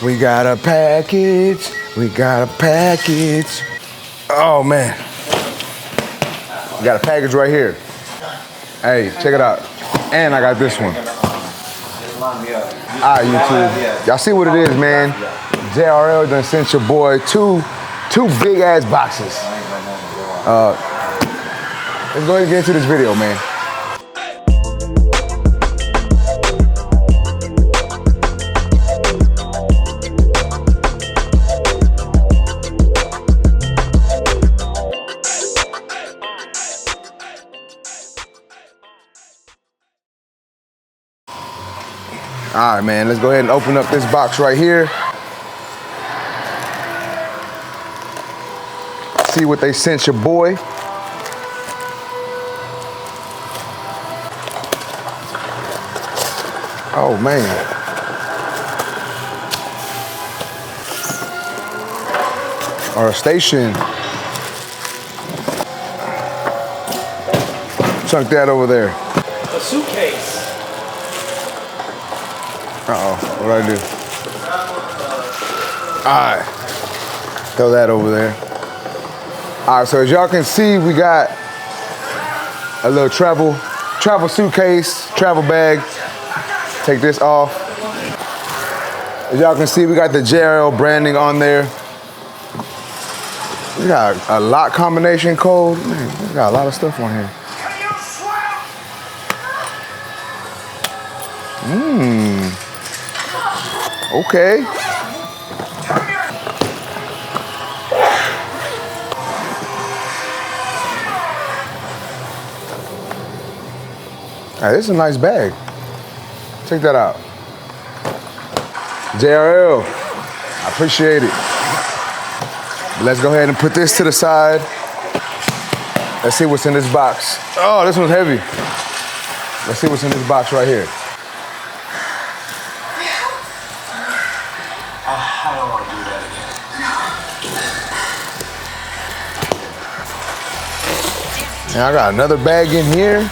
We got a package. We got a package. Oh man. We got a package right here. Hey, check it out. And I got this one. All right, YouTube. Y'all see what it is, man. JRL done sent your boy two big ass boxes. Let's go ahead and get into this video, man. All right, man, let's go ahead and open up this box right here. See what they sent your boy. Oh, man. Our station. Chunk that over there. A suitcase. Uh-oh, what'd I do? All right, throw that over there. All right, so as y'all can see, we got a little travel suitcase, travel bag. Take this off. As y'all can see, we got the JRL branding on there. We got a lock combination code. Man, we got a lot of stuff on here. Okay. Hey, this is a nice bag. Check that out. JRL, I appreciate it. But let's go ahead and put this to the side. Let's see what's in this box. Oh, this one's heavy. Let's see what's in this box right here. I don't want to do that again. And I got another bag in here.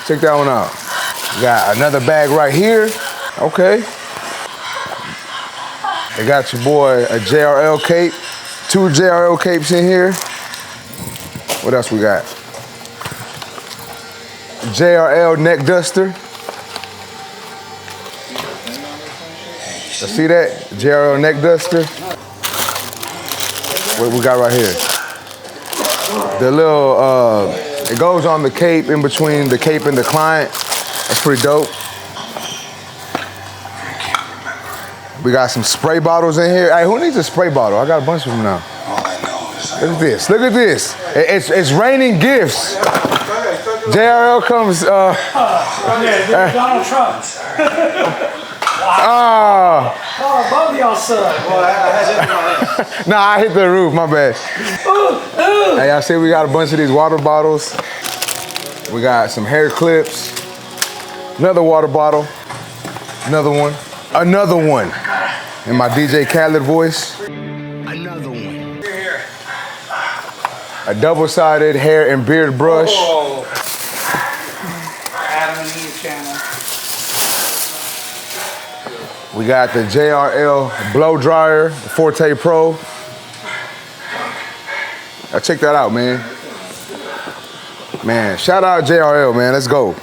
Check that one out. We got another bag right here. Okay. They got your boy a JRL cape. 2 JRL capes in here. What else we got? JRL neck duster. See that? JRL neck duster. What we got right here? The little, it goes on the cape in between the cape and the client. That's pretty dope. We got some spray bottles in here. Hey, who needs a spray bottle? I got a bunch of them now. Look at this. Look at this. It's raining gifts. JRL comes. Donald Trump. Both of y'all suck. Nah, I hit the roof. My bad. Hey, y'all see we got a bunch of these water bottles. We got some hair clips. Another water bottle. Another one. Another one. In my DJ Khaled voice. Another one. Here. A double-sided hair and beard brush. Oh. Adam and Eve channel. We got the JRL blow dryer, Forte Pro. Check that out, man. Man, shout out JRL, man. Let's go.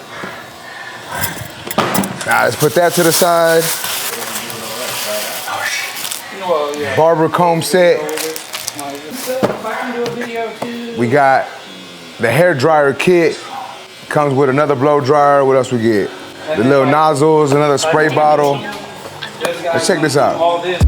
Now let's put that to the side. Well, yeah. Barber comb set. If I can do a video too. We got the hair dryer kit. Comes with another blow dryer. What else we get? The little nozzles, another spray bottle. Let's check this out. All this.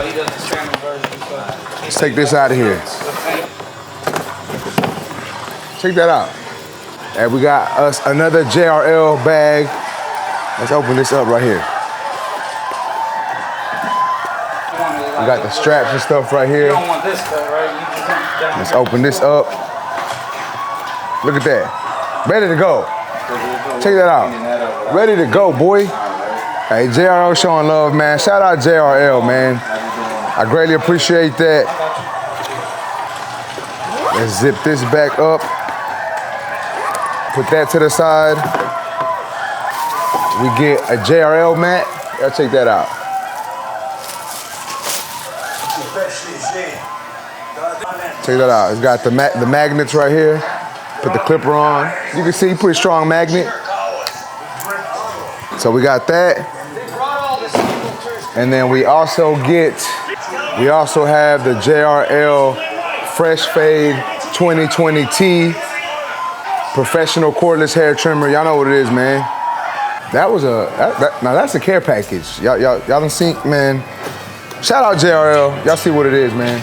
He does the standard version, so Let's take this out of here. Check that out. And we got us another JRL bag. Let's open this up right here. We got the straps and stuff right You here. don't want this cut, right? You just want down. Let's open this up. Look at that. Ready to go. Check that out. Ready to go, boy. Hey, JRL showing love, man. Shout out JRL, man. I greatly appreciate that. Let's zip this back up. Put that to the side. We get a JRL mat. Y'all check that out. Check that out. It's got the magnets right here. Put the clipper on. You can see pretty strong magnet. So we got that. And then we also have the JRL Fresh Fade 2020T professional cordless hair trimmer. Y'all know what it is, man. That was now that's a care package. Y'all done seen, man. Shout out JRL. Y'all see what it is, man.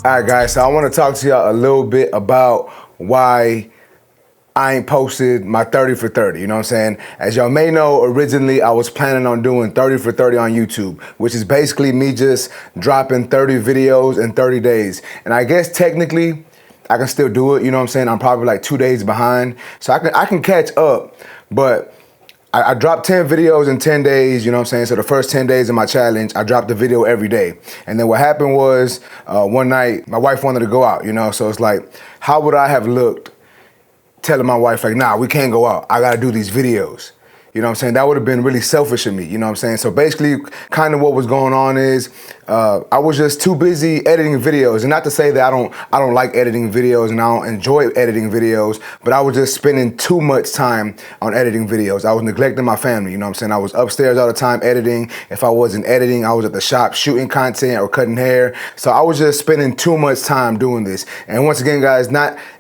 All right, guys, so I want to talk to y'all a little bit about why I ain't posted my 30 for 30, you know what I'm saying? As y'all may know, originally I was planning on doing 30 for 30 on YouTube, which is basically me just dropping 30 videos in 30 days. And I guess technically I can still do it, you know what I'm saying? I'm probably like 2 days behind, so I can catch up, but I dropped 10 videos in 10 days, you know what I'm saying? So the first 10 days of my challenge, I dropped a video every day. And then what happened was one night, my wife wanted to go out, you know? So it's like, how would I have looked telling my wife, like, nah, we can't go out. I gotta do these videos. You know what I'm saying? That would have been really selfish of me, you know what I'm saying? So basically, kind of what was going on is, I was just too busy editing videos. And not to say that I don't like editing videos and I don't enjoy editing videos, but I was just spending too much time on editing videos. I was neglecting my family, you know what I'm saying? I was upstairs all the time editing. If I wasn't editing, I was at the shop shooting content or cutting hair. So I was just spending too much time doing this. And once again, guys,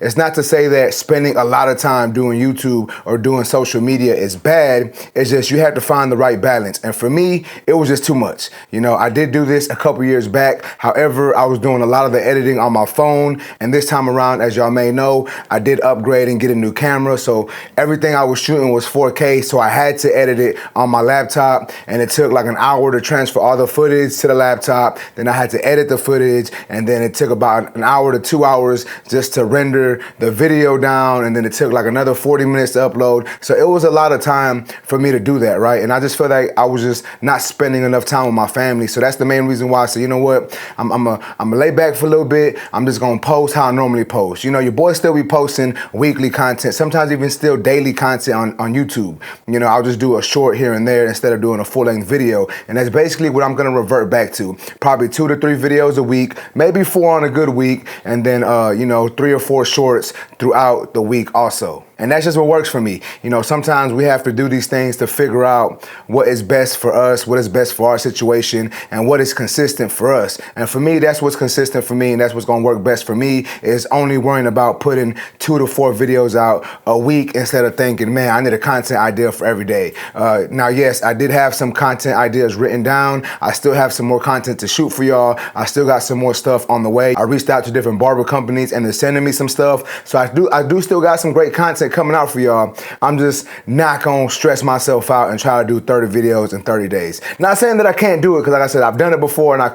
it's not to say that spending a lot of time doing YouTube or doing social media is bad. It's just you have to find the right balance. And for me, it was just too much. You know, I did do this a couple years back. However, I was doing a lot of the editing on my phone. And this time around, as y'all may know, I did upgrade and get a new camera. So everything I was shooting was 4K. So I had to edit it on my laptop. And it took like an hour to transfer all the footage to the laptop. Then I had to edit the footage. And then it took about an hour to 2 hours just to render the video down. And then it took like another 40 minutes to upload. So it was a lot of time for me to do that, right? And I just felt like I was just not spending enough time with my family. So that's the main reason why I said, you know what, I'm gonna lay back for a little bit. I'm just gonna post how I normally post. You know, your boy still be posting weekly content, sometimes even still daily content on YouTube. You know, I'll just do a short here and there instead of doing a full-length video. And that's basically what I'm gonna revert back to. Probably 2 to 3 videos a week, maybe 4 on a good week, and then, you know, 3 or 4 shorts throughout the week also. And that's just what works for me. You know, sometimes we have to do these things to figure out what is best for us, what is best for our situation, and what is consistent for us. And for me, that's what's consistent for me, and that's what's gonna work best for me, is only worrying about putting 2 to 4 videos out a week instead of thinking, man, I need a content idea for every day. Now, yes, I did have some content ideas written down. I still have some more content to shoot for y'all. I still got some more stuff on the way. I reached out to different barber companies and they're sending me some stuff. So I do still got some great content coming out for y'all. I'm just not gonna stress myself out and try to do 30 videos in 30 days. Not saying that I can't do it, because like I said, I've done it before and I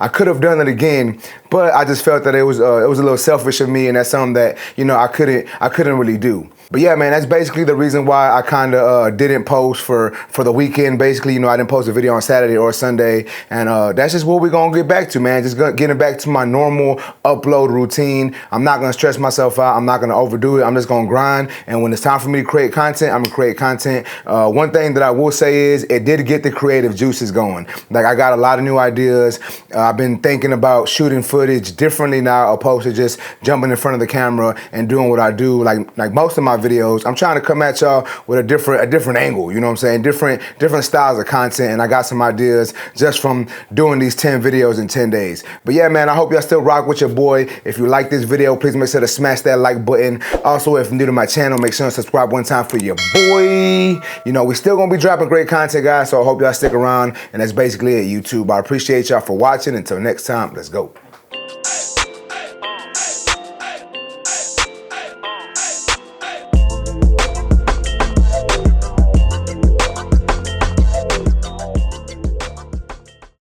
could have done it again, but I just felt that it was a little selfish of me, and that's something that, you know, I couldn't really do. But yeah, man, that's basically the reason why I kind of didn't post for the weekend. Basically, you know, I didn't post a video on Saturday or Sunday, and that's just what we're gonna get back to, man. Just getting back to my normal upload routine. I'm not gonna stress myself out. I'm not gonna overdo it. I'm just gonna grind, and when it's time for me to create content, I'm gonna create content. One thing that I will say is it did get the creative juices going. Like, I got a lot of new ideas. I've been thinking about shooting footage differently now, opposed to just jumping in front of the camera and doing what I do. Like most of my videos, I'm trying to come at y'all with a different angle, you know what I'm saying? Different styles of content, and I got some ideas just from doing these 10 videos in 10 days. But yeah, man, I hope y'all still rock with your boy. If you like this video, please make sure to smash that like button. Also, if you're new to my channel, make sure to subscribe one time for your boy. You know, we're still gonna be dropping great content, guys, so I hope y'all stick around, and that's basically it, YouTube. I appreciate y'all for watching. Until next time, let's go.